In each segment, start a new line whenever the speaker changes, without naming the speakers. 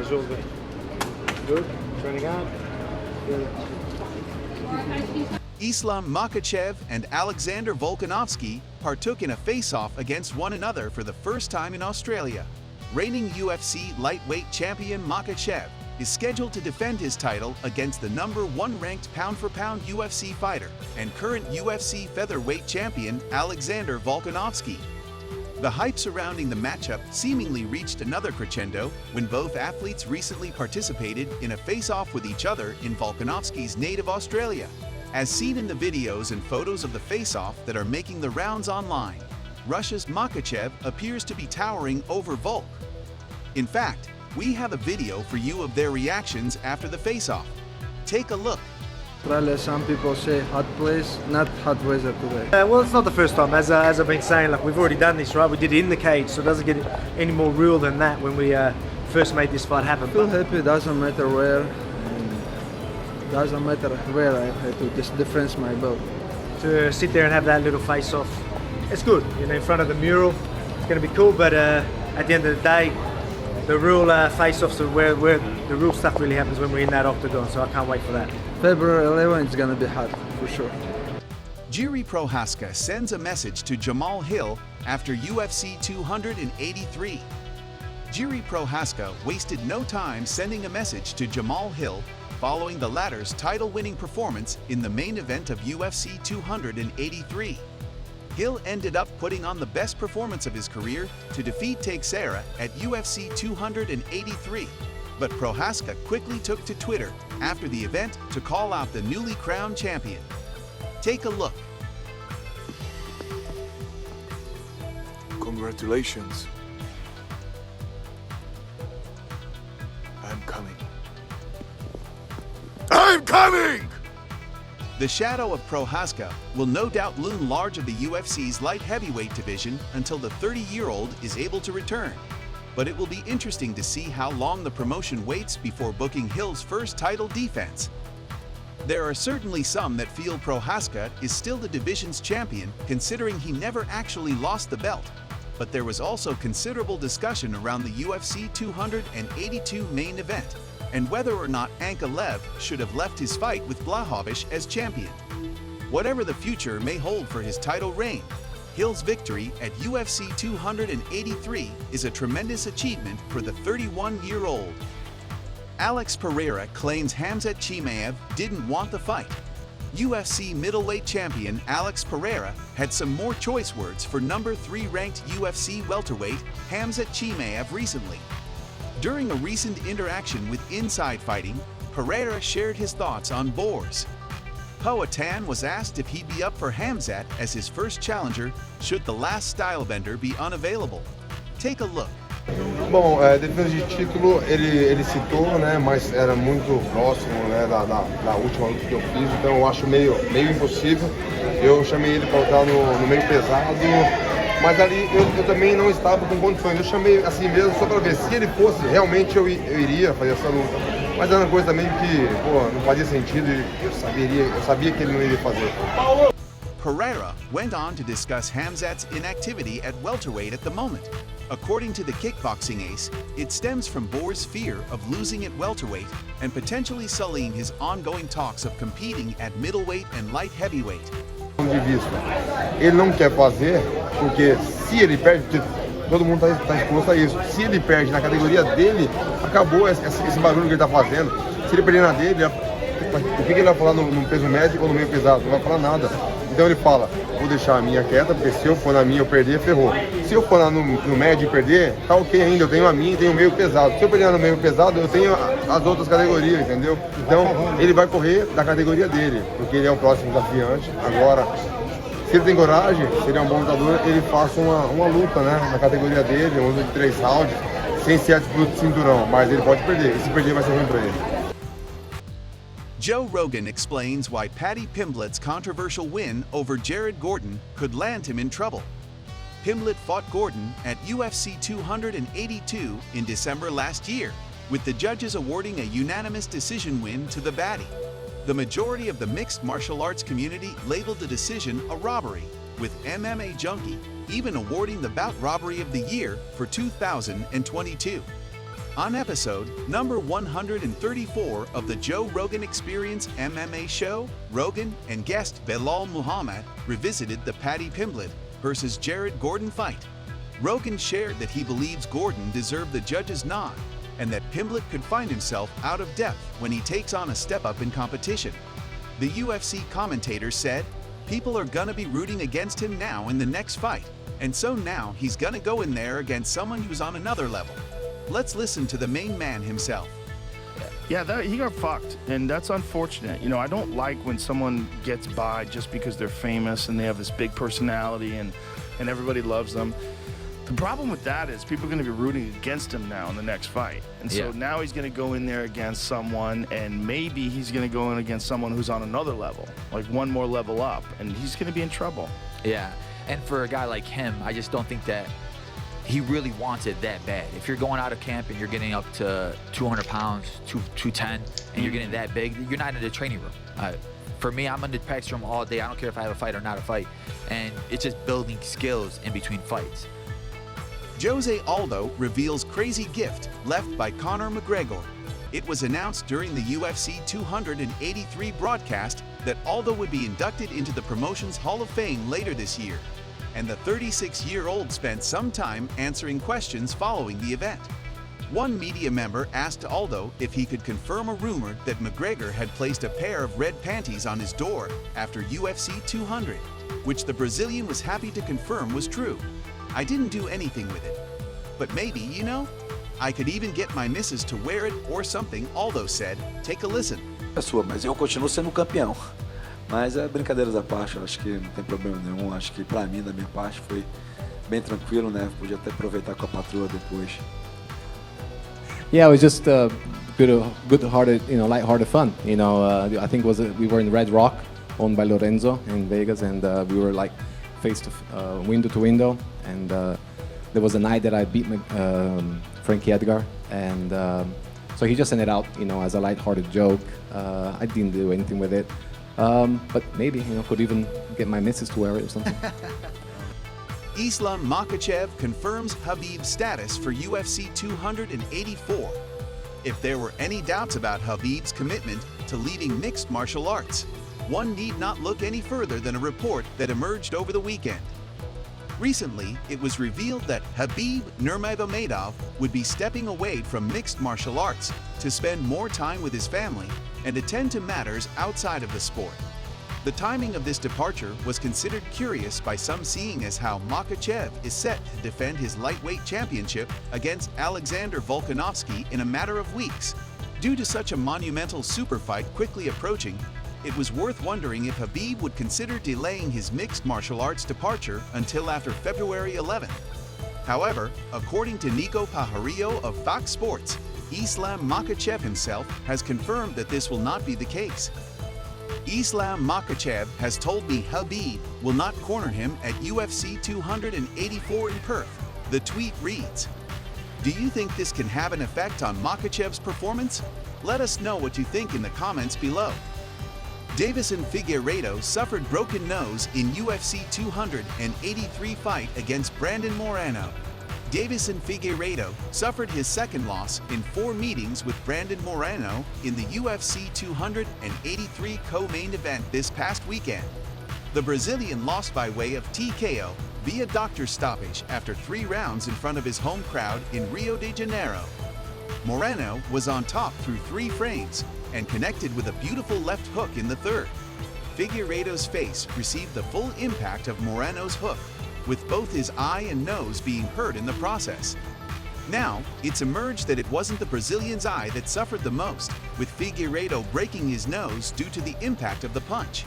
How's yours been? Good? Training hard? Good.
Islam Makhachev and Alexander Volkanovski partook in a face-off against one another for the first time in Australia. Reigning UFC lightweight champion Makhachev is scheduled to defend his title against the #1 ranked pound-for-pound UFC fighter and current UFC featherweight champion Alexander Volkanovski. The hype surrounding the matchup seemingly reached another crescendo when both athletes recently participated in a face-off with each other in Volkanovski's native Australia. As seen in the videos and photos of the face-off that are making the rounds online, Russia's Makhachev appears to be towering over Volk. In fact, we have a video for you of their reactions after the face-off. Take a look.
Australia, some people say hot place, not hot weather today.
Well, it's not the first time. As I've been saying, like, we've already done this, right? We did it in the cage, so it doesn't get any more real than that when we first made this fight happen.
I feel happy, doesn't matter where, and doesn't matter where I have to just defend my belt.
To sit there and have that little face-off, it's good. You know, in front of the mural, it's going to be cool, but at the end of the day, the real face-offs are where the real stuff really happens when we're in that octagon, so I can't wait for that.
February 11 it's gonna be hot, for sure.
Jiří Prochazka sends a message to Jamahal Hill after UFC 283. Jiří Prochazka wasted no time sending a message to Jamahal Hill following the latter's title-winning performance in the main event of UFC 283. Hill ended up putting on the best performance of his career to defeat Pereira at UFC 283. But Prochazka quickly took to Twitter after the event to call out the newly crowned champion. Take a look.
Congratulations. I'm coming. I'm coming!
The shadow of Prochazka will no doubt loom large of the UFC's light heavyweight division until the 30-year-old is able to return. But it will be interesting to see how long the promotion waits before booking Hill's first title defense. There are certainly some that feel Prochazka is still the division's champion, considering he never actually lost the belt. But there was also considerable discussion around the UFC 282 main event, and whether or not Ankalaev should have left his fight with Blachowicz as champion. Whatever the future may hold for his title reign, Hill's victory at UFC 283 is a tremendous achievement for the 31-year-old. Alex Pereira claims Khamzat Chimaev didn't want the fight. UFC middleweight champion Alex Pereira had some more choice words for #3 ranked UFC welterweight Khamzat Chimaev recently. During a recent interaction with Inside Fighting, Pereira shared his thoughts on Borz. Poatan was asked if he'd be up for Khamzat as his first challenger should the last stylebender be unavailable. Take a look.
Bom, defesa de título ele citou, né, mas era muito próximo, né, da última luta que eu fiz, então eu acho meio impossível. Eu chamei ele para lutar no meio pesado, mas ali eu também não estava com condições. Eu chamei assim mesmo só para ver se ele fosse, realmente eu iria fazer essa luta. Mas era uma coisa também que, pô, não fazia sentido e eu sabia que ele não iria fazer.
Pereira went on to discuss Khamzat's inactivity at welterweight at the moment. According to the kickboxing ace, it stems from Borz's fear of losing at welterweight and potentially sullying his ongoing talks of competing at middleweight and light heavyweight.
De vista, ele não quer fazer porque se ele perde, todo mundo está exposto a isso. Se ele perde na categoria dele, acabou esse barulho que ele está fazendo. Se ele perder na dele, o que ele vai falar no peso médio ou no meio pesado? Não vai falar nada. Então ele fala, vou deixar a minha quieta, porque se eu for na minha eu perder, ferrou. Se eu for lá no médio e perder, tá ok ainda, eu tenho a minha e tenho o meio pesado. Se eu perder no meio pesado, eu tenho as outras categorias, entendeu? Então ele vai correr da categoria dele, porque ele é o próximo desafiante. Agora, se ele tem coragem, se ele é um bom lutador, ele faça uma luta, né, na categoria dele, uma luta de 3 rounds, sem ser a disputa de cinturão, mas ele pode perder, e se perder vai ser ruim para ele.
Joe Rogan explains why Paddy Pimblett's controversial win over Jared Gordon could land him in trouble. Pimblett fought Gordon at UFC 282 in December last year, with the judges awarding a unanimous decision win to the baddie. The majority of the mixed martial arts community labeled the decision a robbery, with MMA Junkie even awarding the bout robbery of the year for 2022. On episode number 134 of the Joe Rogan Experience MMA show, Rogan and guest Belal Muhammad revisited the Paddy Pimblett versus Jared Gordon fight. Rogan shared that he believes Gordon deserved the judge's nod and that Pimblett could find himself out of depth when he takes on a step up in competition. The UFC commentator said, "People are gonna be rooting against him now in the next fight, and so now he's gonna go in there against someone who's on another level." Let's listen to the main man himself.
Yeah, he got fucked, and that's unfortunate. You know, I don't like when someone gets by just because they're famous and they have this big personality and everybody loves them. The problem with that is people are going to be rooting against him now in the next fight. And so now he's going to go in there against someone, and maybe he's going to go in against someone who's on another level, like one more level up, and he's going to be in trouble.
Yeah, and for a guy like him, I just don't think that he really wants it that bad. If you're going out of camp and you're getting up to 200 pounds, 210, and you're getting that big, you're not in the training room. For me, I'm in the practice room all day. I don't care if I have a fight or not a fight. And it's just building skills in between fights.
Jose Aldo reveals crazy gift left by Conor McGregor. It was announced during the UFC 283 broadcast that Aldo would be inducted into the promotion's Hall of Fame later this year. And the 36-year-old spent some time answering questions following the event. One media member asked Aldo if he could confirm a rumor that McGregor had placed a pair of red panties on his door after UFC 200, which the Brazilian was happy to confirm was true. "I didn't do anything with it. But maybe, you know, I could even get my missus to wear it or something," Aldo said. Take a listen.
É sua, mas eu continuo sendo campeão. Mas brincadeiras à parte, eu acho que não tem problema nenhum. Acho que pra mim, da minha parte, foi bem tranquilo, né? Podia até aproveitar com a patroa depois.
Yeah, it was just good-hearted, light-hearted fun. I think we were in Red Rock, owned by Lorenzo in Vegas, and we were like window to window. And there was a night that I beat Frankie Edgar, and so he just sent it out, as a light-hearted joke. I didn't do anything with it. But maybe, could even get my missus to wear it or something.
Islam Makhachev confirms Khabib's status for UFC 284. If there were any doubts about Khabib's commitment to leading mixed martial arts, one need not look any further than a report that emerged over the weekend. Recently, it was revealed that Khabib Nurmagomedov would be stepping away from mixed martial arts to spend more time with his family and attend to matters outside of the sport. The timing of this departure was considered curious by some, seeing as how Makhachev is set to defend his lightweight championship against Alexander Volkanovski in a matter of weeks. Due to such a monumental super fight quickly approaching, it was worth wondering if Khabib would consider delaying his mixed martial arts departure until after February 11th. However, according to Nico Pajarillo of Fox Sports, Islam Makhachev himself has confirmed that this will not be the case. Islam Makhachev has told me Khabib will not corner him at UFC 284 in Perth. The tweet reads, "Do you think this can have an effect on Makhachev's performance? Let us know what you think in the comments below." Deiveson Figueiredo suffered broken nose in UFC 283 fight against Brandon Moreno. Deiveson Figueiredo suffered his second loss in 4 meetings with Brandon Moreno in the UFC 283 co-main event this past weekend. The Brazilian lost by way of TKO via doctor stoppage after 3 rounds in front of his home crowd in Rio de Janeiro. Moreno was on top through 3 frames and connected with a beautiful left hook in the 3rd. Figueiredo's face received the full impact of Moreno's hook, with both his eye and nose being hurt in the process. Now, it's emerged that it wasn't the Brazilian's eye that suffered the most, with Figueiredo breaking his nose due to the impact of the punch.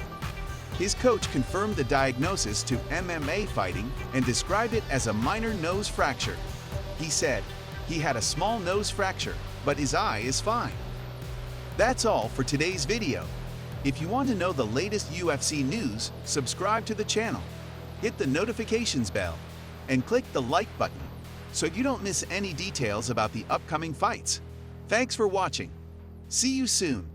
His coach confirmed the diagnosis to MMA Fighting and described it as a minor nose fracture. He said, "He had a small nose fracture, but his eye is fine." That's all for today's video. If you want to know the latest UFC news, subscribe to the channel, hit the notifications bell, and click the like button so you don't miss any details about the upcoming fights. Thanks for watching. See you soon.